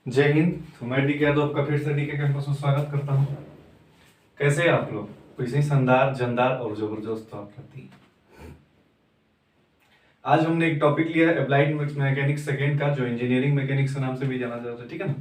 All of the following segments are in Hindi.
जय हिंद। तो मैं डी के यादव आपका फिर से डी के कैंपस में स्वागत करता हूँ। कैसे हैं आप लोग? वैसे ही शानदार, जानदार और जबरदस्त तो आप लगती हैं। आज हमने एक टॉपिक लिया है अप्लाइड मैकेनिक्स सेकेंड का, जो इंजीनियरिंग मैकेनिक्स के नाम से भी जाना जाता है, ठीक है ना।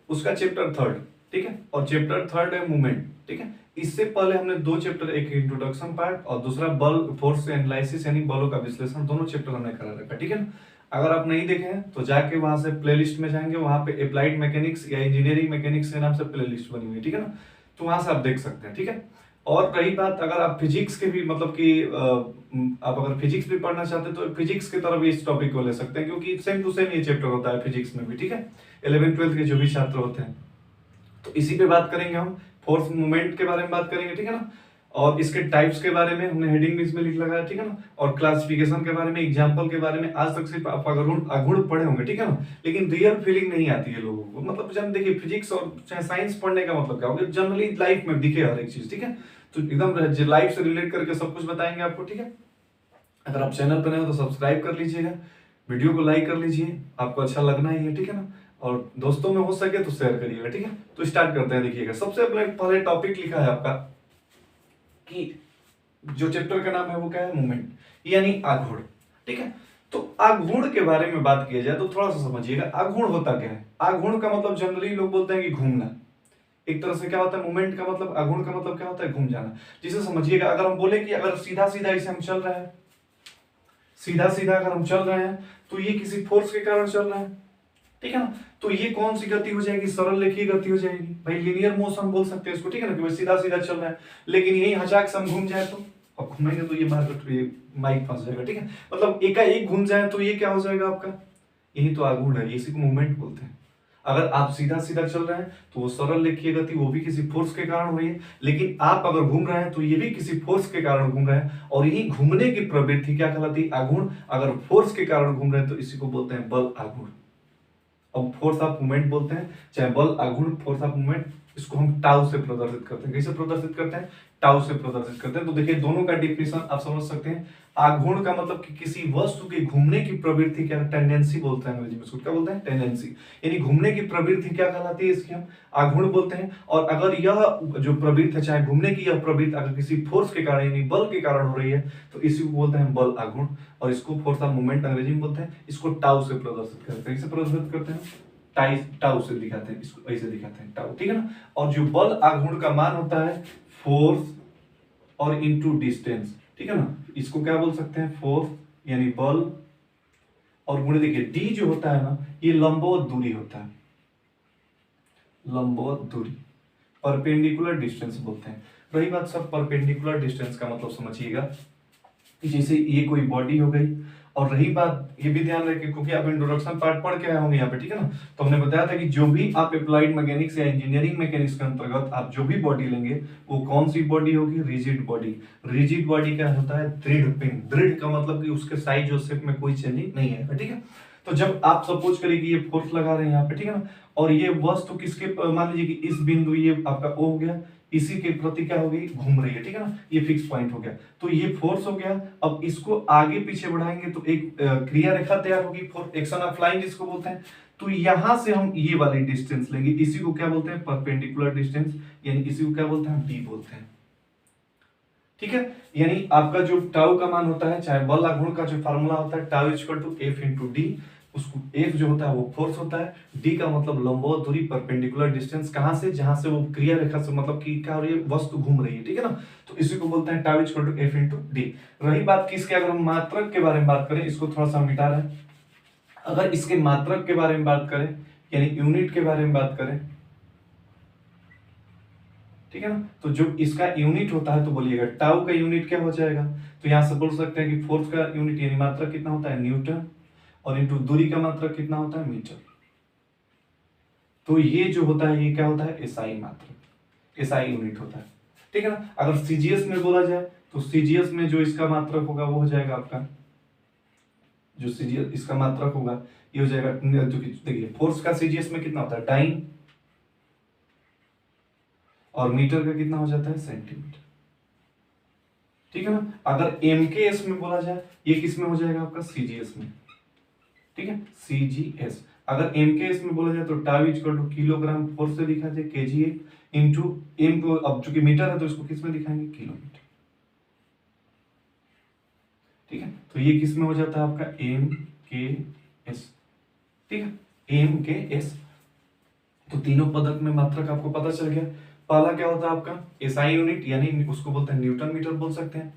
उसका चैप्टर थर्ड, ठीक है, और चैप्टर थर्ड है मूवमेंट, ठीक है। इससे पहले हमने दो चैप्टर, एक इंट्रोडक्शन पार्ट और दूसरा बल फोर्स एनालिसिस यानी बलों का विश्लेषण, दोनों चैप्टर हमने करा रखा, ठीक है ना। अगर आप नहीं देखे हैं तो जाके वहां से प्लेलिस्ट में जाएंगे, वहां पे अप्लाइड मैकेनिक्स या इंजीनियरिंग मैकेनिक्स के नाम से प्लेलिस्ट बनी हुई है, ठीक है ना। तो वहां से आप देख सकते हैं, ठीक है। और रही बात, अगर आप फिजिक्स के भी मतलब कि आप अगर फिजिक्स भी पढ़ना चाहते हैं तो फिजिक्स की तरफ भी इस टॉपिक को ले सकते हैं, क्योंकि सेम टू सेम ये चैप्टर होता है फिजिक्स में भी, ठीक है। 11th 12th के जो भी छात्र होते हैं तो इसी पे बात करेंगे हम। फोर्स मूवमेंट के बारे में बात करेंगे, ठीक है ना। और इसके टाइप्स के बारे में हमने हेडिंग भी इसमें लिख लगाया, ठीक है ना। और क्लासिफिकेशन के बारे में, एग्जांपल के बारे में आज तक सिर्फ आप अगुण पढ़े होंगे, ठीक है ना। लेकिन रियल फीलिंग नहीं आती है लोगों को। मतलब जब देखिए फिजिक्स और चाहे साइंस पढ़ने का मतलब क्या होगा, जनरली लाइफ में दिखे हर एक चीज, ठीक है। तो एकदम लाइफ से रिलेट करके सब कुछ बताएंगे आपको, ठीक है। अगर आप चैनल पर नए हो तो सब्सक्राइब कर लीजिएगा, वीडियो को लाइक कर लीजिए, आपको अच्छा लगना ही है, ठीक है ना। और दोस्तों में हो सके तो शेयर करिएगा, ठीक है। तो स्टार्ट करते हैं। देखिएगा, सबसे पहले टॉपिक लिखा है आपका कि जो चैप्टर का नाम है वो क्या है, मूवमेंट यानी आघूर्ण, ठीक है। तो आघूर्ण के बारे में बात किया जाए तो थोड़ा सा समझिएगा, आघूर्ण होता क्या है। आघूर्ण का मतलब जनरली लोग बोलते हैं कि घूमना। एक तरह से क्या होता है मूवमेंट का मतलब, आघूर्ण का मतलब क्या होता है, घूम जाना। जिसे समझिएगा, अगर हम बोले कि अगर सीधा सीधा इसे हम चल रहे हैं, सीधा सीधा अगर हम चल रहे हैं तो ये किसी फोर्स के कारण चल रहे हैं, ठीक है ना। तो ये कौन सी गति हो जाएगी, सरल रेखीय गति हो जाएगी भाई, लीनियर मोशन बोल सकते हैं इसको, ठीक है ना, कि भाई सीधा सीधा चल रहा है। लेकिन यही हचाक से हम घूम जाए तो, अब घूमेंगे तो ये माइक फंस जाएगा, ठीक है। मतलब एकाएक घूम जाए तो ये क्या हो जाएगा आपका, यही तो आघूर्ण है, इसी को मूवमेंट बोलते हैं। अगर आप सीधा सीधा चल रहे हैं तो वो सरल रेखीय गति, वो भी किसी फोर्स के कारण हो रही है। लेकिन आप अगर घूम रहे हैं तो ये भी किसी फोर्स के कारण घूम रहे हैं, और यही घूमने की प्रवृत्ति क्या कहलाती है, आघूर्ण। अगर फोर्स के कारण घूम रहे हैं तो इसी को बोलते हैं बल आघूर्ण। अब फोर्स ऑफ मूवमेंट बोलते हैं, चाहे बल आघूर्ण, फोर्स ऑफ मूवमेंट, इसको हम टाउ से प्रदर्शित करते हैं। कैसे प्रदर्शित करते हैं, टाउ से प्रदर्शित करते हैं। तो देखिए दोनों का डिफिनेशन आप समझ सकते हैं। आघूर्ण का मतलब कि किसी वस्तु के घूमने की प्रवृत्ति, क्या टेंडेंसी बोलते हैं अंग्रेजी में, इसको क्या बोलते हैं, टेंडेंसी। यानी घूमने की प्रवृत्ति क्या कहलाती है, इसकी हम आघूर्ण बोलते हैं। और अगर यह जो प्रवृत्ति है, चाहे घूमने की यह प्रवृत्ति अगर किसी फोर्स के कारण यानी बल के कारण हो रही है तो इसी को बोलते हैं बल आघूर्ण। और इसको फोर्स ऑफ मूवमेंट अंग्रेजी में बोलते हैं। इसको टाउ से प्रदर्शित करते हैं। इसे प्रदर्शित करते हैं टाउ से दिखाते हैं, इसको ऐसे दिखाते हैं टाउ, ठीक है ना। और जो बल आघूर्ण का मान होता है फोर्स और इनटू डिस्टेंस, ठीक है ना। इसको क्या बोल सकते हैं, फोर्स यानी बल, और गुणे देखिए डी जो होता है ना, ये लंबवत दूरी होता है, लंबवत दूरी, परपेंडिकुलर डिस्टेंस बोलते हैं। रही बात सब परपेंडिकुलर डिस्टेंस का मतलब समझिएगा कि जैसे ये कोई बॉडी हो गई, और रही बात ये भी ध्यान रखें क्योंकि आप इंट्रोडक्शन पार्ट पढ़ के आए होंगे यहाँ पे, ठीक है ना। तो हमने बताया था कि जो भी आप अप्लाइड मैकेनिक्स या इंजीनियरिंग मैकेनिक्स के अंतर्गत आप जो भी बॉडी लेंगे वो कौन सी बॉडी होगी, रिजिड बॉडी। रिजिड बॉडी क्या होता है, दृढ़ पिंड। दृढ़ का मतलब कि उसके साइज और शेप में कोई चेंजिंग नहीं है, ठीक है। तो जब आप सपोज करिए कि ये फोर्स लगा रहे हैं यहाँ पे, ठीक है ना, और ये वस्तु किसके, मान लीजिए कि इस बिंदु, ये आपका O हो गया, इसी के प्रति क्या होगी, घूम रही है, ठीक है ना, ये फिक्स पॉइंट हो गया। तो ये फोर्स हो गया। अब इसको आगे पीछे बढ़ाएंगे तो एक क्रिया रेखा तैयार होगी, एक्शन ऑफ फ्लाइंग जिसको बोलते हैं। तो यहां से हम ये वाली डिस्टेंस लेंगे, इसी को क्या बोलते हैं, परपेंडिकुलर डिस्टेंस, यानी इसी को क्या बोलते हैं, डी बोलते हैं, ठीक है। यानी आपका जो टाउ का मान होता है, चाहे बल आघूर्ण का जो फार्मूला होता है, tau equal to F into D. उसको एफ जो होता है वो फोर्स होता है, डी का मतलब लंबवत दूरी, परपेंडिकुलर डिस्टेंस, कहां से, जहां से वो क्रिया रेखा से मतलब कि क्या हो रही है, वस्तु घूम रही है, ठीक है ना। तो इसी को बोलते हैं tau equal to F into D. रही बात किसके, अगर हम मात्रक के बारे में बात करें, इसको थोड़ा सा मिटा रहे हैं। अगर इसके मात्रक के बारे में बात करें यानी यूनिट के बारे में बात करें, ठीक है ना, तो जो इसका यूनिट होता है तो बोलिएगा टाउ का यूनिट क्या हो जाएगा। तो यहां से बोल सकते हैं कि फोर्स का यूनिट यानी मात्रक कितना होता है, न्यूटन, और इंटू दूरी का मात्रक कितना होता है, मीटर। तो ये जो होता है ये क्या होता है, एसआई मात्रक, एसआई यूनिट होता है, ठीक है ना। अगर सीजीएस में बोला जाए तो सीजीएस में जो इसका मात्रक होगा वो हो जाएगा आपका, जो सीजीएस इसका मात्रक होगा ये हो जाएगा, देखिए फोर्स का सीजीएस में कितना होता है, डाइन, और मीटर का कितना हो जाता है, सेंटीमीटर, ठीक है ना। अगर एमकेएस में बोला जाए, ये किस में हो जाएगा आपका, सीजीएस में, ठीक है, सीजीएस। अगर एम के एस में बोला जाए तो tau equal to kilogram force से लिखा जाए केजी इंटू एम को, अब चूंकि मीटर है तो इसको किस में दिखाएंगे, किलोमीटर। ठीक है, तो ये किस में हो जाता है आपका एम के एस। ठीक है, एम के एस। तो तीनों पदक में मात्रक आपको पता चल गया। पहला क्या होता है आपका एसआई यूनिट, यानी उसको बोलते हैं न्यूटन मीटर बोल सकते हैं।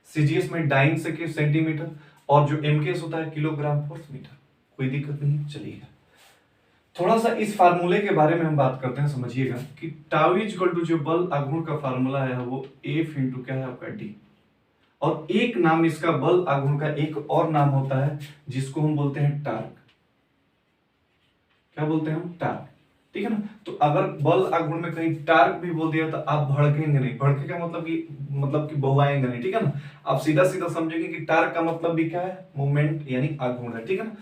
सीजीएस में डाइन से सेंटीमीटर, और जो एमकेएस होता है किलोग्राम फोर्स मीटर। कोई दिक्कत नहीं, चलिएगा। थोड़ा सा इस फार्मूले के बारे में हम बात करते हैं, समझिएगा कि टाउ इक्वल टू जो बल आघूर्ण का फार्मूला है वो एफ इंटू क्या है आपका डी। और एक नाम इसका बल आघूर्ण का एक और नाम होता है जिसको हम बोलते हैं टार्क। क्या बोलते हैं हम, टार्क। ठीक है ना, तो अगर बल आघूर्ण में कहीं टार्क भी बोल दिया तो आप भड़केंगे नहीं। भड़के का मतलब कि बहुआएंगे नहीं। ठीक है ना, आप सीधा सीधा समझेंगे कि टार्क का मतलब भी क्या है, मूवमेंट यानी आघूर्ण है। ठीक है ना,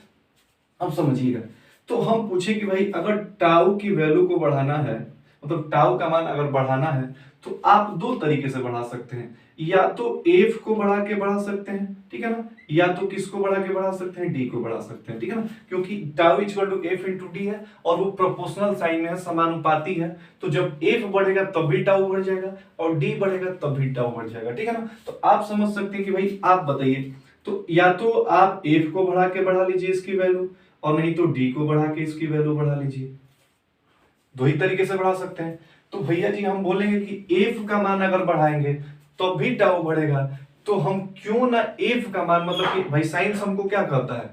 अब समझिएगा। तो हम पूछे कि भाई अगर टाउ की वैल्यू को बढ़ाना है, मतलब टाउ का मान अगर बढ़ाना है तो आप दो तरीके से बढ़ा सकते हैं। या तो एफ को बढ़ा के बढ़ा सकते हैं, ठीक है ना, या तो किसको बढ़ा के बढ़ा सकते हैं, डी को बढ़ा सकते हैं। ठीक है ना, क्योंकि tau equal to F into D है और वो प्रोपोर्शनल साइन में है, समानुपाती है। तो जब एफ बढ़ेगा तब भी टाउ बढ़ जाएगा और डी बढ़ेगा तब भी टाउ बढ़ जाएगा। ठीक है ना, तो आप समझ सकते हैं कि भाई आप बताइए, तो या तो आप एफ को बढ़ा के बढ़ा लीजिए इसकी वैल्यू, और नहीं तो डी को बढ़ा के इसकी वैल्यू बढ़ा लीजिए। दो ही तरीके से बढ़ा सकते हैं। तो भैया जी हम बोलेंगे कि एफ का मान अगर बढ़ाएंगे तो भी टाउ बढ़ेगा, तो हम क्यों ना एफ का मान, मतलब कि भाई साइंस हमको क्या कहता है,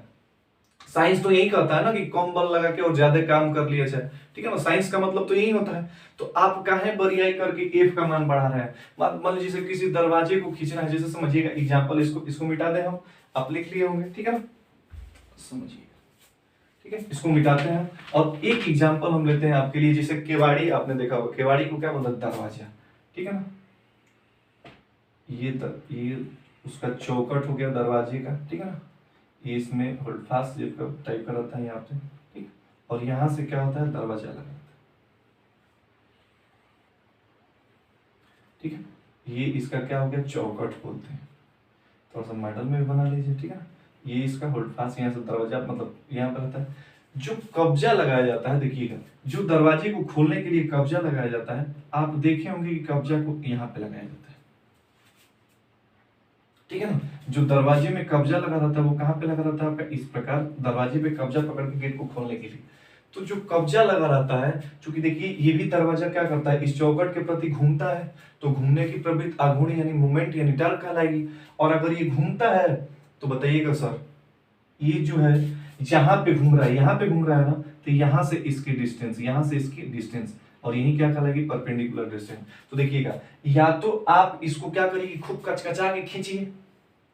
साइंस तो यही कहता है ना कि कम बल लगा के और ज्यादा काम कर लिया जाए। ठीक है ना, साइंस का मतलब तो यही होता है। तो आप काहे बरियाई करके एफ का मान बढ़ा रहे हैं। मान लीजिए किसी दरवाजे को खींचना है, जैसे समझिएगा एग्जांपल, इसको मिटा दें हम, आप लिख लिए होंगे। ठीक है ना, समझिए। ठीक है, इसको मिटाते हैं और एक एग्जांपल हम लेते हैं आपके लिए, जैसे केवाड़ी। आपने देखा होगा केवाड़ी को क्या बोलते हैं, दरवाजा। ठीक है ना, ये उसका चौकट हो गया दरवाजे का। ठीक है ना, ये इसमें होल्ड फास्ट टाइप का रहता है यहाँ पे। ठीक, और यहाँ से क्या होता है, दरवाजा लगा। ठीक है, ये इसका क्या हो गया, चौकट बोलते हैं। थोड़ा सा मॉडल में भी बना लीजिए। ठीक है, ये इसका होल्ड फास्ट, यहाँ से दरवाजा मतलब यहाँ पर रहता है। जो कब्जा लगाया जाता है, देखिएगा, जो दरवाजे को खोलने के लिए कब्जा लगाया जाता है, आप देखे होंगे कि कब्जा को यहाँ पे लगाया जाता है। ठीक है ना, जो दरवाजे में कब्जा लगा रहता है वो कहाँ पे लगा रहता है आपका, इस प्रकार दरवाजे पे कब्जा पकड़ के गेट को खोलने के लिए। तो जो कब्जा लगा रहता है, क्योंकि देखिए ये भी दरवाजा क्या करता है, इस चौकट के प्रति घूमता है, तो घूमने की प्रवृत्ति आघूर्ण यानी मूवमेंट यानी टार्क कहलाएगी। और अगर ये घूमता है तो बताइएगा सर, ये जो है यहाँ पे घूम रहा है, यहाँ पे घूम रहा है ना, तो यहाँ से इसकी डिस्टेंस, यहाँ से इसकी डिस्टेंस, और यही क्या कहलाएगी, परपेंडिकुलर डिस्टेंस। तो देखिएगा, या तो आप इसको क्या करिए, खूब कचकचा के खींचिए,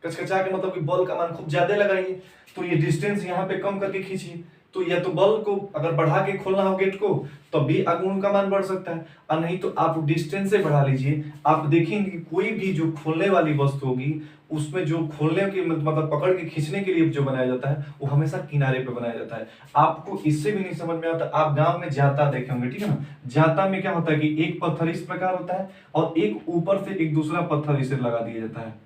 कचकचा के मतलब कि बल का मान खूब ज्यादा लगाइए, तो ये डिस्टेंस यहाँ पे कम करके खींचिए। तो या तो बल को अगर बढ़ा के खोलना हो गेट को तब भी आघूर्ण का मान बढ़ सकता है, और नहीं तो आप डिस्टेंस से बढ़ा लीजिए। आप देखेंगे कि कोई भी जो खोलने वाली वस्तु होगी उसमें जो खोलने की मतलब पकड़ के खींचने के लिए जो बनाया जाता है वो हमेशा किनारे पे बनाया जाता है। आपको इससे भी नहीं समझ में आता, आप गांव में जाता देखे होंगे। ठीक है ना, जाता में क्या होता है कि एक पत्थर इस प्रकार होता है और एक ऊपर से एक दूसरा पत्थर इसे लगा दिया जाता है।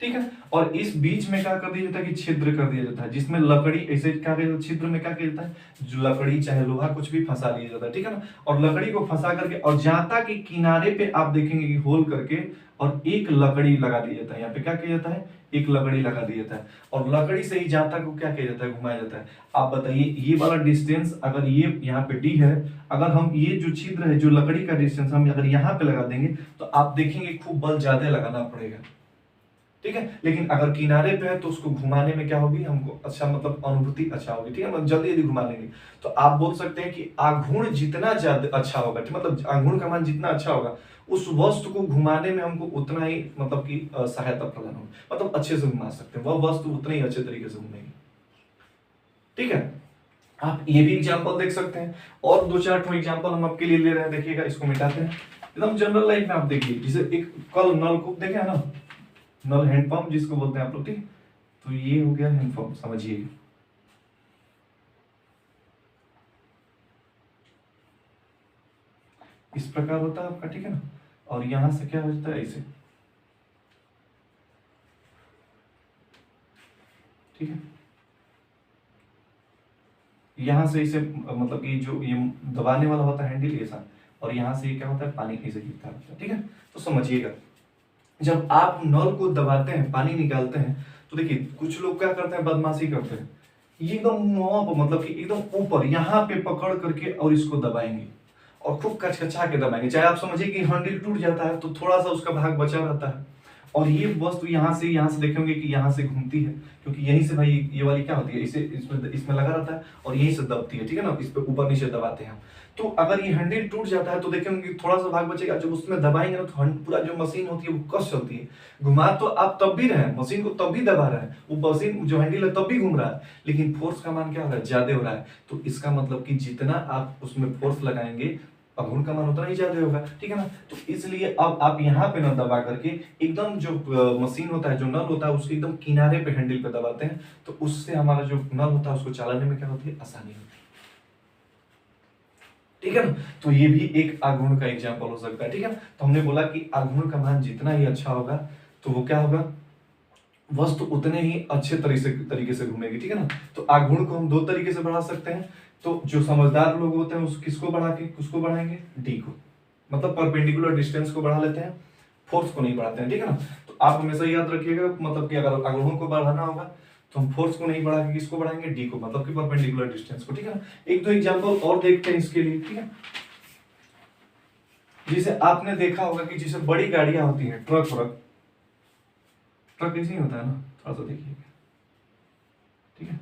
ठीक है, और इस बीच में क्या कर दिया जाता है कि छिद्र कर दिया जाता है, जिसमें लकड़ी ऐसे क्या किया जाता है, छिद्र में क्या किया जाता है, जो लकड़ी चाहे लोहा कुछ भी फंसा लिया जाता है। ठीक है ना, और लकड़ी को फंसा करके और जाता के किनारे पे आप देखेंगे कि होल करके और एक लकड़ी लगा दिया जाता है। यहाँ पे क्या किया जाता है, एक लकड़ी लगा दिया जाता है, और लकड़ी से ही जाता को क्या किया जाता है, घुमाया जाता है। आप बताइए ये वाला डिस्टेंस अगर ये यहाँ पे डी है, अगर हम ये जो छिद्र है जो लकड़ी का डिस्टेंस हम अगर यहाँ पे लगा देंगे तो आप देखेंगे खूब बल ज्यादा लगाना पड़ेगा। ठीक है, लेकिन अगर किनारे पे है तो उसको घुमाने में क्या होगी, हमको अच्छा मतलब अनुभूति अच्छा होगी। ठीक है, मतलब जल्दी जल्दी घुमा लेंगे। तो आप बोल सकते हैं कि आघूर्ण जितना ज्यादा अच्छा होगा, मतलब आघूर्ण का मान जितना अच्छा होगा, उस वस्तु को घुमाने में हमको उतना ही मतलब कि सहायता प्रदान होगी, मतलब अच्छे से घुमा सकते हैं, वह वस्तु उतने ही अच्छे तरीके से घूमेगी। ठीक है, आप ये भी एग्जाम्पल देख सकते हैं, और दो चार एग्जाम्पल हम आपके लिए ले रहे हैं। देखिएगा, इसको मिटाते हैं। एकदम जनरल लाइफ में आप देखिए, जैसे एक कल नलकूप देखे है ना, नल हैंडपंप जिसको बोलते हैं आप लोग। ठीक, तो ये हो गया हैंडपंप, समझिए। इस प्रकार होता है आपका। ठीक है ना, और यहां से क्या हो जाता है, ऐसे। ठीक है, यहाँ से इसे मतलब कि जो ये दबाने वाला होता है हैंडल ऐसा, और यहाँ से ये क्या होता है, पानी ऐसे गिरता रहता है। ठीक है, तो समझिएगा, जब आप नल को दबाते हैं पानी निकालते हैं, तो देखिए कुछ लोग क्या करते हैं, बदमाशी करते हैं, ये एकदम मुंह पर मतलब कि एकदम ऊपर यहाँ पे पकड़ करके और इसको दबाएंगे और खूब कचकचा के दबाएंगे, चाहे आप समझिए कि हैंडल टूट जाता है तो थोड़ा सा उसका भाग बचा रहता है, और ये वस्तु यहाँ से देखेंगे कि यहाँ से घूमती है, क्योंकि यहीं से भाई ये वाली क्या होती है, इसे इसमें लगा रहता है और यहीं से दबती है। ठीक है ना, इस पे ऊपर नीचे दबाते हैं। तो अगर ये हैंडल टूट जाता है तो देखेंगे कि थोड़ा सा भाग बचेगा, जब उसमें दबाएंगे ना तो पूरा जो मशीन होती है वो कस चलती है। घुमा तो आप तब भी रहे हैं, मशीन को तब भी दबा रहे हैं, वो मशीन जो हैंडल है तब भी घूम रहा है, लेकिन फोर्स का मान क्या हो रहा है, ज्यादा हो रहा है। तो इसका मतलब कि जितना आप उसमें फोर्स लगाएंगे अघूर्ण का मान उतना ही ज्यादा होगा। ठीक है ना, तो इसलिए अब आप यहाँ पे ना दबा करके एकदम जो मशीन होता है, जो नल होता है, उसके एकदम किनारे पे हैंडल पे दबाते हैं, तो उससे हमारा जो नल होता है उसको चलाने में क्या होती है, आसानी होती है। ठीक है ना, तो ये भी एक आघूर्ण का एग्जाम्पल हो सकता है। ठीक है, तो हमने बोला कि आघूर्ण का मान जितना ही अच्छा होगा तो वो क्या होगा, वस्तु उतने ही अच्छे तरीके से घूमेगी। ठीक है ना, तो आघूर्ण को हम दो तरीके से बढ़ा सकते हैं। तो जो समझदार लोग होते हैं उस किसको उसको बढ़ाएंगे, डी को, मतलब परपेंडिकुलर डिस्टेंस को बढ़ा लेते हैं, फोर्स को नहीं बढ़ाते हैं। ठीक है ना, तो आप हमेशा याद रखिएगा, मतलब कि अगर आघूर्ण को बढ़ाना होगा तो हम फोर्स को नहीं बढ़ा के किसको बढ़ाएंगे, डी को, मतलब कि परपेंडिकुलर डिस्टेंस को। ठीक है ना, एक दो एग्जांपल और देखते हैं इसके लिए। ठीक है, जिसे आपने देखा होगा कि जिसे बड़ी गाड़ियां होती हैं, ट्रक ऐसे ही होता है ना, थोड़ा सा देखिएगा। ठीक है,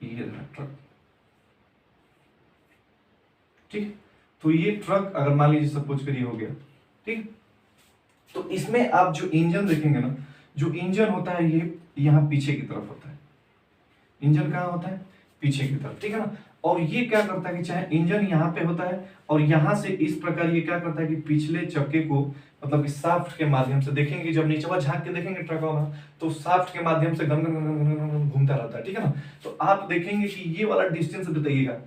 ये ट्रक, ठीक, तो ये ट्रक अगर मान लीजिए सपोज करिए हो गया। ठीक, तो इसमें आप जो इंजन देखेंगे ना, जो इंजन होता है ये यहाँ पीछे की तरफ होता है, इंजन कहाँ होता है, पीछे की तरफ। ठीक है ना, और ये क्या करता है कि चाहे इंजन यहाँ पे होता है और यहाँ से इस प्रकार ये क्या करता है कि पिछले चक्के को मतलब कि शाफ्ट के माध्यम से, देखेंगे जब नीचे झांक के देखेंगे ट्रक वाला, तो शाफ्ट के माध्यम से gun gun gun gun gun gun घूमता रहता है। ठीक है ना, तो आप देखेंगे कि ये वाला डिस्टेंस बताइएगा,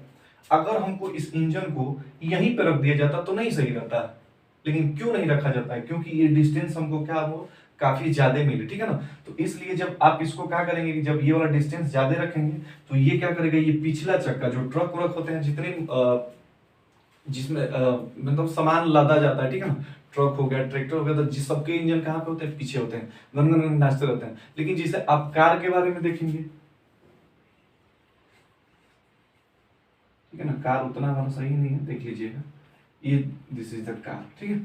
अगर हमको इस इंजन को यहीं पे रख दिया जाता तो नहीं सही रहता, लेकिन क्यों नहीं रखा जाता है, क्योंकि ये डिस्टेंस हमको क्या वो काफी ज्यादा मिले। ठीक है ना, तो इसलिए जब आप इसको क्या करेंगे कि जब ये वाला डिस्टेंस ज्यादा रखेंगे तो ये क्या करेगा, ये पिछला चक्का जो ट्रक व्रक होते हैं जितने जिसमें मतलब सामान लादा जाता है, ठीक है ना, ट्रक हो गया, ट्रैक्टर हो गया, तो जिस सबके इंजन कहाँ पे होते हैं, पीछे होते हैं, गन गन गन नाचते रहते हैं। लेकिन जैसे आप कार के बारे में देखेंगे, ठीक है ना, कार उतना हमारा सही नहीं है, देख लीजिएगा, ये दिस इज द कार। ठीक है,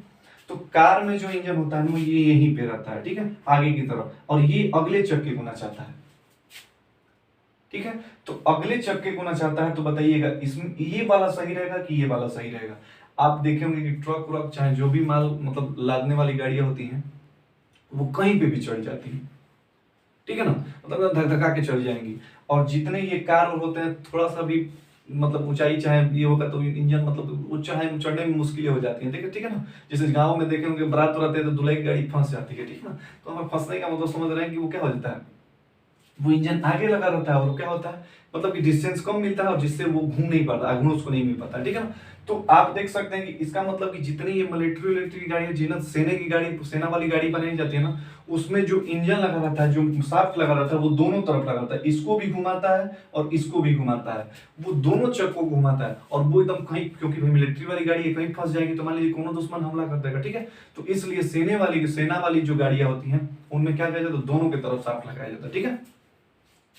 तो कार में जो इंजन होता है वो ये यहीं पे रहता है, ठीक है, आगे की तरफ, और ये अगले चक्के को नचाता है। ठीक है, तो अगले चक्के को नचाता है, तो बताइएगा इसमें ये वाला सही रहेगा कि ये वाला सही रहेगा। आप देखेंगे कि ट्रक व्रक चाहे जो भी माल मतलब लादने वाली गाड़ियां होती हैं वो कहीं पे भी चढ़ जाती है। ठीक है ना, मतलब धक धका के चढ़ जाएंगी, और जितने ये कार होते हैं थोड़ा सा भी मतलब ऊंचाई चाहे ये होगा तो इंजन मतलब ऊंचा है, चढ़ने में मुश्किलें हो जाती हैं। ठीक है ना, जैसे गांव में देखे होंगे बारात रहते हैं तो दूल्हे की गाड़ी फंस जाती है। ठीक है ना, तो हमें फंसने का मतलब समझ रहे हैं कि वो क्या हो जाता है, वो इंजन आगे लगा रहता है और क्या होता है मतलब कि डिस्टेंस कम मिलता है और जिससे वो घूम नहीं पाता, आघूर्ण उसको नहीं मिल पाता। ठीक है ना, तो आप देख सकते हैं कि इसका मतलब कि जितनी ये मिलिट्री की गाड़ी, जिन्हें सेना वाली गाड़ी बनाई जाती है ना, उसमें जो इंजन लगा रहता है, जो शाफ्ट लगा रहता है, वो दोनों तरफ लगा रहता है, इसको भी घुमाता है और इसको भी घुमाता है, वो दोनों चक्कों को घुमाता है, और वो एकदम कहीं, क्योंकि भाई मिलिट्री वाली गाड़ी है, कहीं फंस जाएगी तो मान लीजिए कोनो दुश्मन हमला कर देगा। ठीक है, तो इसलिए सेना वाली जो गाड़ियां होती हैं उनमें क्या किया जाता है, दोनों की तरफ शाफ्ट लगाया जाता है। ठीक है,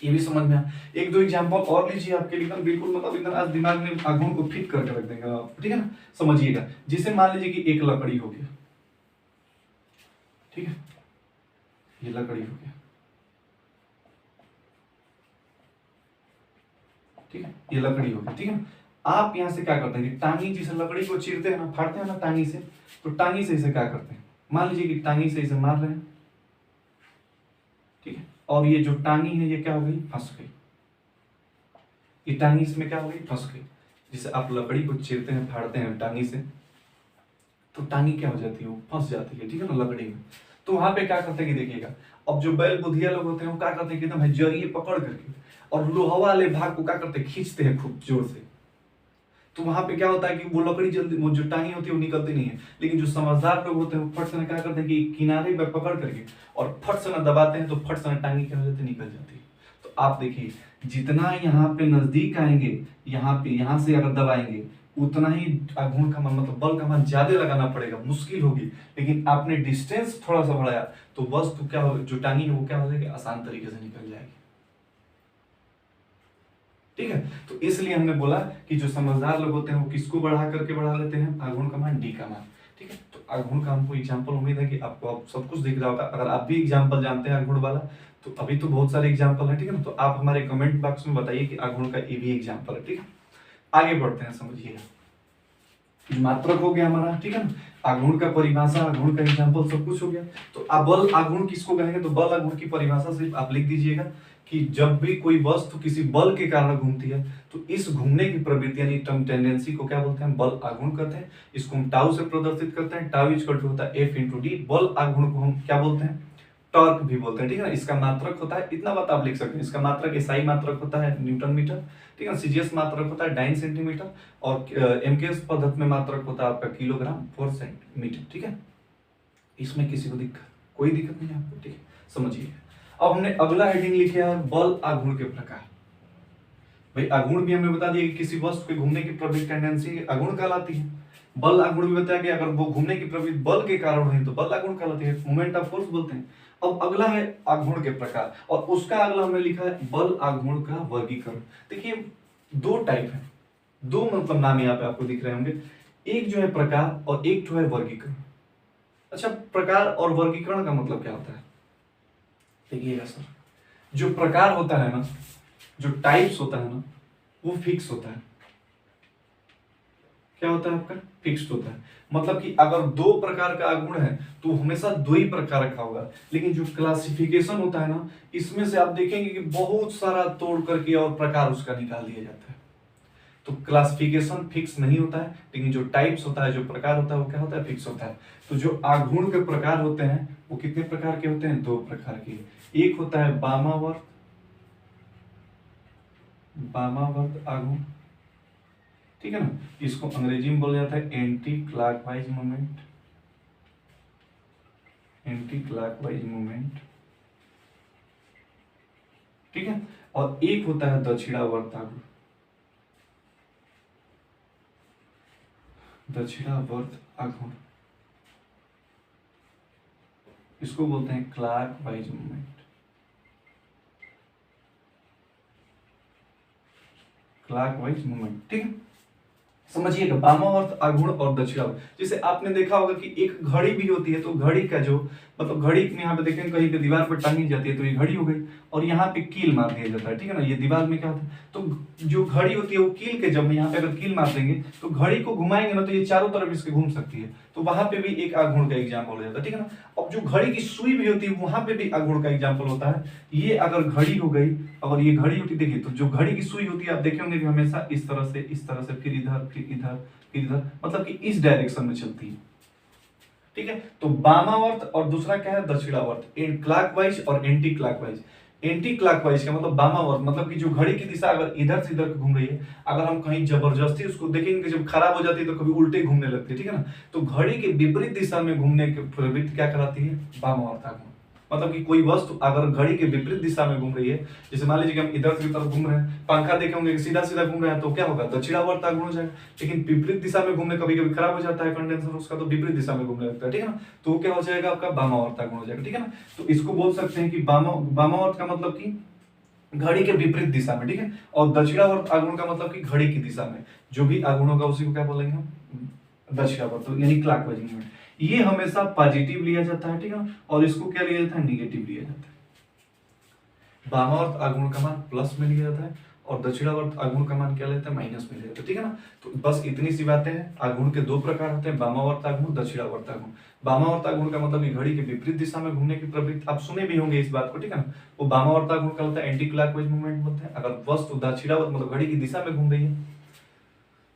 ये भी समझ में आया। एक दो एग्जांपल और लीजिए आपके लिए, बिल्कुल मतलब एकदम आज दिमाग में आघूर्ण को फिट करके रख देंगे आप। ठीक है ना, समझिएगा, जिसे मान लीजिए कि एक लकड़ी हो गया, ठीक है, ये लकड़ी हो गया, ठीक है, ये लकड़ी हो गई। ठीक है, आप यहां से क्या करते हैं कि टांगी, जिसे लकड़ी को चीरते हैं ना, फाड़ते हैं ना टांगी से, तो टांगी से इसे क्या करते हैं, मान लीजिए कि टांगी से इसे मार रहे हैं, ठीक है, और ये जो टांगी है ये क्या हो गई, फंस गई, ये टांगी इसमें क्या हो गई, फंस गई। जिसे आप लकड़ी को चीरते हैं, फाड़ते हैं टांगी से, तो टांगी क्या हो जाती है, वो फंस जाती है। ठीक है ना, लकड़ी में। तो वहां पे क्या करते हैं कि देखिएगा, अब जो बैल बुधिया लोग होते हैं वो क्या करते हैं कि एकदम जरिए पकड़ करके और लोहा वाले भाग को क्या करते हैं, खींचते हैं खूब जोर से। तो वहां पे क्या होता है कि वो लकड़ी जल्दी, वो जो टांगी होती है वो निकलती नहीं है, लेकिन जो समझदार लोग होते हैं वो फट से क्या करते हैं कि किनारे पे पकड़ करके और फट से दबाते हैं, तो फट से टांगी क्या हो जाती है, निकल जाती है। तो आप देखिए जितना यहाँ पे नजदीक आएंगे, यहाँ से अगर दबाएंगे उतना ही आघूर्ण का मान मतलब बल का मान ज्यादा लगाना पड़ेगा, मुश्किल होगी। लेकिन आपने डिस्टेंस थोड़ा सा बढ़ाया तो वस्तु क्या हो, जो टांगी है वो क्या हो जाएगी, आसान तरीके से निकल जाएगी। ठीक है, तो इसलिए हमने बोला कि जो समझदार लोग होते हैं वो किसको बढ़ा करके बढ़ा लेते हैं, आघूर्ण का मान डी का मान। ठीक है, तो आघूर्ण का हमको एग्जांपल, उम्मीद है कि आपको अब सब कुछ दिख रहा होगा। अगर आप भी एग्जांपल जानते हैं आघूर्ण वाला तो अभी तो बहुत सारे एग्जांपल है। ठीक है ना, तो आप हमारे कमेंट बॉक्स में बताइए कि आघूर्ण का ये भी एग्जांपल है। ठीक है, आगे बढ़ते हैं, समझिएगा। मात्रक हो गया हमारा, ठीक है ना, आघूर्ण का परिभाषा, आघूर्ण का एग्जांपल, सब कुछ हो गया। तो अब बल आघूर्ण किसको कहेंगे, तो बल आघूर्ण की परिभाषा सिर्फ आप लिख दीजिएगा कि जब भी कोई वस्तु किसी बल के कारण घूमती है तो इस घूमने की प्रवृत्ति यानी टेंडेंसी को क्या बोलते हैं, बल आघूर्ण कहते हैं। इसको हम टाउ से प्रदर्शित करते हैं, टाउ इक्वल टू होता है F × d। बल आघूर्ण को हम क्या बोलते हैं, टॉर्क भी बोलते हैं। ठीक है ना, इसका मात्रक होता है, इतना बात आप लिख सकते हैं, इसका मात्रक एसआई मात्रक होता है न्यूटन मीटर। ठीक है, सीजीएस मात्रक होता है डाइन सेंटीमीटर और एमकेएस पद्धति में मात्रक होता है आपका किलोग्राम पर सेंटीमीटर। ठीक है, इसमें किसी को कोई दिक्कत नहीं है आपको। ठीक है, समझिए। अब हमने अगला हेडिंग लिखा है बल आघूर्ण के प्रकार। भाई आघूर्ण भी हमने बता दिया कि किसी वस्तु के घूमने की प्रवृत्ति टेंडेंसी आघूर्ण कहलाती है। बल आघूर्ण भी बताया कि अगर वो घूमने की प्रवृत्ति बल के कारण हुई तो बल आघूर्ण कहलाती है, मोमेंट ऑफ फोर्स बोलते हैं। अब अगला है आघूर्ण के प्रकार और उसका अगला हमने लिखा है बल आघूर्ण का वर्गीकरण। देखिए दो टाइप है, दो मतलब नाम यहाँ पे आपको दिख रहे होंगे, एक जो है प्रकार और एक जो है वर्गीकरण। अच्छा, प्रकार और वर्गीकरण का मतलब क्या होता है, देखिएगा सर, जो प्रकार होता है ना, जो टाइप्स होता है ना, वो फिक्स होता है। क्या होता है आपका, फिक्स्ड होता है। मतलब कि अगर दो प्रकार का आघूर्ण है तो हमेशा दो ही प्रकार का होगा। लेकिन जो क्लासिफिकेशन होता है ना, इसमें से आप देखेंगे कि बहुत सारा तोड़ करके और प्रकार उसका निकाल दिया जाता है। तो क्लासिफिकेशन फिक्स नहीं होता है, लेकिन जो टाइप्स होता है, जो प्रकार होता है, वो क्या होता है, फिक्स होता है। तो जो आघूर्ण के प्रकार होते हैं वो कितने प्रकार के होते हैं, दो प्रकार के। एक होता है वामावर्त आघूर्ण, ठीक है ना, इसको अंग्रेजी में बोला जाता है anti clockwise movement, anti clockwise movement. ठीक है, और एक होता है दक्षिणावर्त आघूर्ण, दक्षिणावर्त आघूर्ण, इसको बोलते हैं क्लॉकवाइज मूवमेंट, क्लॉकवाइज मूवमेंट। ठीक है, समझिएगा, वामावर्त आघूर्ण और दक्षिणावर्त। जैसे आपने देखा होगा कि एक घड़ी भी होती है, तो घड़ी का जो मतलब घड़ी में यहाँ पे देखेंगे कहीं पे दीवार पर टांगी जाती है तो ये घड़ी हो गई, और यहाँ पे कील मार दिया जाता है। ठीक है ना, ये दीवार में क्या होता है, तो जो घड़ी होती है वो कील के, जब हम यहाँ पे अगर कील मार देंगे तो घड़ी को घुमाएंगे ना तो ये चारों तरफ इसके घूम सकती है, तो वहां पे भी एक आघूर्ण का एग्जाम्पल हो जाता है। ठीक है ना, अब जो घड़ी की सुई भी होती है वहां पे भी आघूर्ण का एग्जाम्पल होता है। ये अगर घड़ी हो गई, अगर ये घड़ी होती, देखिए तो जो घड़ी की सुई होती है आप देखे होंगे कि हमेशा इस तरह से, इस तरह से, फिर इधर, फिर इधर, फिर इधर, मतलब कि इस डायरेक्शन में चलती है। ठीक है, तो वामावर्त और दूसरा क्या है, दक्षिणावर्त, क्लॉकवाइज और एंटी क्लॉकवाइज। एंटी क्लॉकवाइज का मतलब वामावर्त, मतलब कि जो घड़ी की दिशा अगर इधर से इधर घूम रही है, अगर हम कहीं जबरदस्ती उसको देखेंगे जब खराब हो जाती है तो कभी उल्टे घूमने लगती है। ठीक है ना, तो घड़ी के विपरीत दिशा में घूमने की प्रवृत्ति क्या कराती है, वामावर्त आघूर्ण। मतलब कि कोई वस्तु अगर घड़ी के विपरीत दिशा में घूम रही है, जैसे मान लीजिए कि हम इधर से तरफ घूम रहे हैं, पंखा देखे होंगे कि सीधा सीधा घूम रहा है तो क्या होगा, दक्षिणावर्त आघूर्ण हो जाएगा। लेकिन विपरीत दिशा में घूमने कभी कभी खराब हो जाता है कंडेंसर उसका, तो विपरीत दिशा में घूमने लगता है। ठीक है ना, तो क्या हो जाएगा आपका, वामावर्त आघूर्ण हो जाएगा। ठीक है ना, तो इसको बोल सकते हैं कि वामावर्त का मतलब कि घड़ी के विपरीत दिशा में। ठीक है, और दक्षिणावर्त आघूर्ण का मतलब कि घड़ी की दिशा में जो भी आघूर्ण होगा उसी को क्या बोलेंगे हम, दक्षिणावर्त, यानी क्लॉकवाइज मूवमेंट। ये हमेशा पॉजिटिव लिया जाता है। ठीक है, और इसको क्या लिया जाता है, निगेटिव लिया जाता है। वामावर्त आघूर्ण का मान प्लस में लिया जाता है और दक्षिणावर्त आघूर्ण का मान क्या लेते हैं, माइनस में लिया जाता है। ठीक है ना, तो बस इतनी सी बातें हैं। आघूर्ण के दो प्रकार होते हैं, वामावर्त आघूर्ण, दक्षिणावर्त आघूर्ण। वामावर्त आघूर्ण का मतलब घड़ी के विपरीत दिशा में घूमने की प्रवृत्ति, आप सुने भी होंगे इस बात को। ठीक है ना, वो वामावर्त आघूर्ण का होता है एंटी क्लॉकवाइज मूवमेंट बोलते हैं। अगर वस्तु दक्षिणावर्त मतलब घड़ी की दिशा में घूम रही है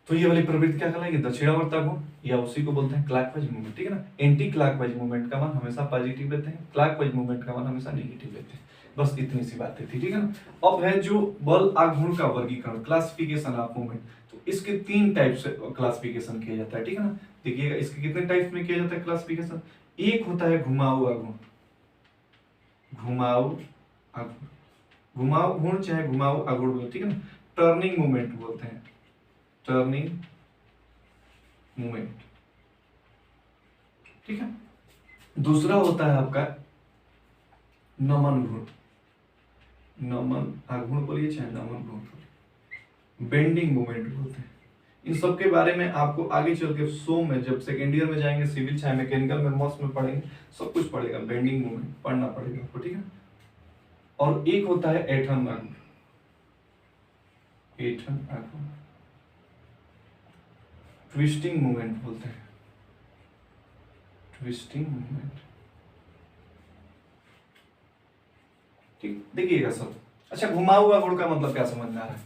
तो ये वाली प्रवृत्ति क्या कहलाएगी, दक्षिणावर्त आघूर्ण, या उसी को बोलते हैं क्लॉकवाइज मूवमेंट। ठीक है ना, एंटी क्लॉकवाइज मूवमेंट का मान हमेशा पॉजिटिव लेते हैं, क्लॉकवाइज मूवमेंट का मान हमेशा नेगेटिव लेते हैं। बस इतनी सी बातें थी। ठीक है ना, अब है जो बल आघूर्ण का वर्गीकरण, क्लासिफिकेशन ऑफ मूवमेंट। तो इसके तीन टाइप से क्लासिफिकेशन किया जाता है। ठीक है ना, देखिएगा इसके कितने टाइप्स में किया जाता है क्लासिफिकेशन। एक होता है घुमाऊ आघूर्ण, घुमाऊ आघूर्ण, घुमाव घूर्ण चाहे घुमाव आघूर्ण बोलते, ठीक है ना। टर्निंग मूवमेंट बोलते हैं, टर्निंग मूवमेंट, ठीक है। दूसरा होता है आपका नमन घूर्ण, नमन आघूर्ण बोलिए चाहे नमन घूर्ण, बेंडिंग मूवमेंट बोलते हैं। इन सब के बारे में आपको आगे चल के शो में जब सेकेंड ईयर में जाएंगे, सिविल चाहे मैकेनिकल में, मॉस में पढ़ेंगे, सब कुछ पढ़ेगा, बेंडिंग मूवमेंट पढ़ना पड़ेगा आपको, ठीक है। और एक होता है ऐंठन आघूर्ण, ऐंठन आघूर्ण, ट्विस्टिंग मूवमेंट बोलते हैं, ट्विस्टिंग मूवमेंट, ठीक। देखिएगा सब। अच्छा, घुमा हुआ गुण का मतलब क्या समझ में आ रहा है?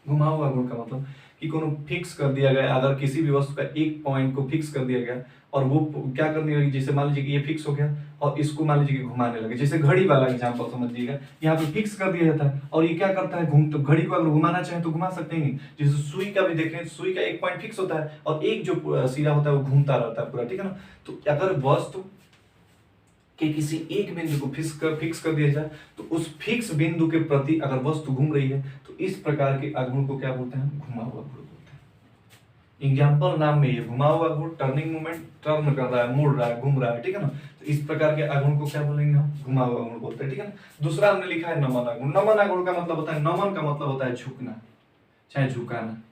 घुमा हुआ गुण का मतलब कि कोनो फिक्स कर दिया गया, अगर किसी भी वस्तु का एक पॉइंट को फिक्स कर दिया गया और वो क्या करने लगी, जैसे मान लीजिए कि ये फिक्स हो गया और इसको मान लीजिए कि घुमाने लगे, जैसे घड़ी वाला एग्जांपल समझिएगा, यहाँ पे फिक्स कर दिया जाता है और ये क्या करता है, घूम, तो घड़ी को अगर घुमाना चाहे तो घुमा सकते हैं नहीं। जैसे सुई का भी देखें, सुई का एक पॉइंट फिक्स होता है और एक जो सिरा होता है वो घूमता रहता है पूरा, ठीक है ना। तो अगर वस्तु कि किसी एक बिंदु को फिक्स कर दिया जाए तो उस फिक्स बिंदु के प्रति अगर वस्तु घूम रही है तो इस प्रकार के आघूर्ण को क्या बोलते हैं, घुमा हुआ घूर्ण बोलते हैं। एग्जाम्पल नाम में ये घुमा हुआ घूर्ण, टर्निंग मूवमेंट, टर्न कर रहा है, मुड़ रहा है, घूम रहा है, ठीक है ना। तो इस प्रकार के आघूर्ण को क्या बोलेंगे हम, घुमा हुआ घूर्ण बोलते हैं, ठीक है ना। दूसरा हमने लिखा है नमन आघूर्ण। नमन आघूर्ण का मतलब होता है, नमन का मतलब होता है झुकना चाहे झुकाना।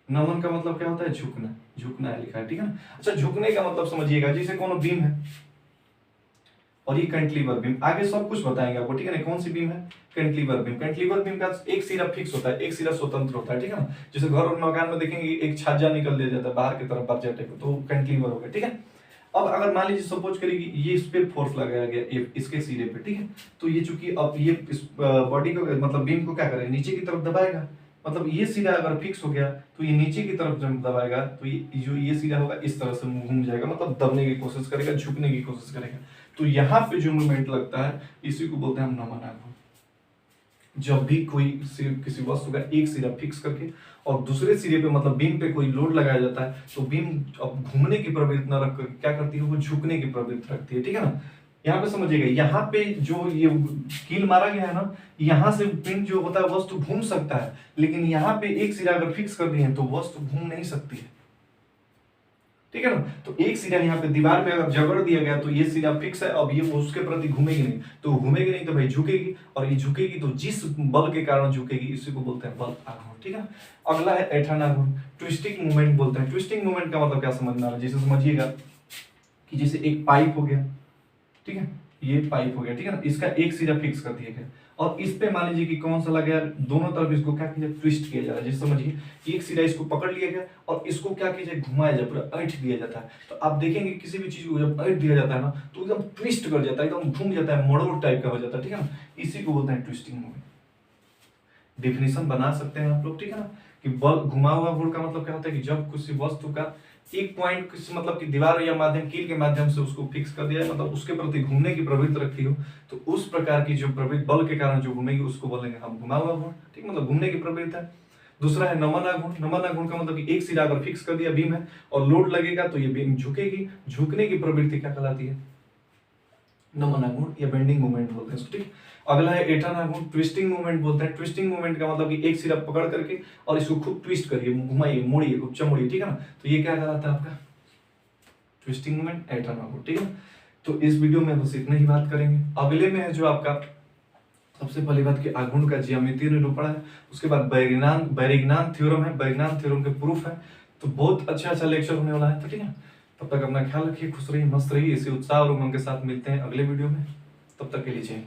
नमन का मतलब क्या होता है, झुकना, झुकना है लिखा है, ठीक है ना। अच्छा, झुकने का मतलब समझिएगा, जैसे कोनो बीम है और ये कैंटिलीवर बीम, आगे सब कुछ बताएंगे आपको, ठीक है ना। कौन सी बीम है, कैंटिलीवर बीम। कैंटिलीवर बीम का एक सिरा फिक्स होता है, एक सिरा स्वतंत्र होता है, ठीक है ना। जैसे घर और मकान में देखेंगे एक छज्जा निकल दिया जाता है बाहर की तरफ बच जाते, तो कैंटिलीवर हो गया, ठीक है। अब अगर मान लीजिए सपोज करिए कि ये इस पे फोर्स लगाया गया इसके सिरे पे, ठीक है, तो ये चूंकि अब ये इस बॉडी को मतलब बीम को क्या करेगा, नीचे की तरफ दबाएगा। मतलब ये सिरा अगर फिक्स हो गया तो ये नीचे की तरफ जब दबाएगा तो ये सिरा होगा इस तरह से घूम जाएगा, मतलब दबने की कोशिश करेगा, झुकने की कोशिश करेगा। तो यहाँ पे जो मूवमेंट लगता है इसी को बोलते हैं हम नमन आघूर्ण। जब भी कोई किसी वस्तु का एक सिरा फिक्स करके और दूसरे सिरे पे मतलब बीम पे कोई लोड लगाया जाता है तो बीम अब घूमने की प्रवृत्ति न रख कर क्या करती है, वो झुकने की प्रवृत्ति रखती है, ठीक है ना। यहाँ पे समझिएगा, यहाँ पे जो ये कील मारा गया है ना, यहाँ से पिंड जो होता है वस्तु घूम सकता है, लेकिन यहाँ पे एक सिरा अगर फिक्स कर दिए तो वस्तु घूम नहीं सकती है, ठीक है ना। तो एक सिरा यहाँ पे दीवार पे अगर जगड़ दिया गया तो ये सिरा फिक्स है, अब ये उसके प्रति घूमेगी नहीं, तो घूमेगी नहीं तो भाई झुकेगी, और ये झुकेगी तो जिस बल के कारण झुकेगी इसी को बोलते हैं बल आघूर्ण, ठीक है। अगला है ऐंठन आघूर्ण, ट्विस्टिंग मूवमेंट बोलते हैं। ट्विस्टिंग मूवमेंट का मतलब क्या समझना है, जैसे समझिएगा कि जैसे एक पाइप हो गया, ठीक है, ये पाइप हो गया, ठीक है ना, इसका एक सिरा फिक्स कर दिया गया और इस पे मान लीजिए कि कौन सा लगा है, दोनों तरफ इसको क्या कीजिए, ट्विस्ट किया जा रहा है। जैसे समझिए एक सिरा इसको पकड़ लिया गया और इसको क्या कीजिए, घुमाया जाए, पूरा ऐंठ दिया जाता है। तो आप देखेंगे किसी भी चीज को जब ऐंठ दिया जाता है ना तो एकदम ट्विस्ट कर जाता है, एकदम घूम जाता है, मरोड़ टाइप का हो जाता है, ठीक है ना। इसी को बोलते हैं ट्विस्टिंग मूवमेंट। डिफिनेशन बना सकते हैं आप लोग, ठीक है ना, कि बल घुमा हुआ गुण का मतलब क्या होता है कि जब किसी वस्तु का एक पॉइंट किसी मतलब कि दीवार या माध्यम कील के माध्यम से उसको फिक्स कर दिया है, मतलब उसके प्रति घूमने की प्रवृत्ति रखती हो, तो उस प्रकार की जो प्रवृत्ति बल के कारण जो घूमेगी उसको बोलेंगे हम घुमा हुआ गुण, ठीक, मतलब घूमने की प्रवृत्ति है। दूसरा है नमन गुण। नमन गुण का मतलब कि एक सिरा अगर फिक्स कर दिया बीम है और लोड लगेगा तो ये बीम झुकेगी, झुकने की प्रवृत्ति क्या कहलाती है, नमन गुण या बेंडिंग मूवमेंट बोलते हैं, ठीक। अगला है ऐंठन गुण, ट्विस्टिंग मूवमेंट बोलते हैं। ट्विस्टिंग मूवमेंट का मतलब कि एक सिरा पकड़ करके और इसको खूब ट्विस्ट करिए, घुमाइए, मोड़िए, खूब चमोड़िए, ठीक है ना, तो ये क्या कहलाता है आपका ट्विस्टिंग मूवमेंट, ऐंठन गुण, ठीक है। तो इस वीडियो में बस इतना ही बात करेंगे। अगले में है जो आपका सबसे पहली बात कि आघूर्ण का ज्यामितीय निरूपण है, उसके बाद बैरिग्नान थ्योरम है, बैरिग्नान थ्योरम के प्रूफ है। तो बहुत अच्छा लेक्चर होने वाला है, तो ठीक है। तब तक अपना ख्याल रखिए, खुश रहिए, मस्त रहिए, इसी उत्साह और उमंग के साथ मिलते हैं अगले वीडियो में। तब तक के लिए जय।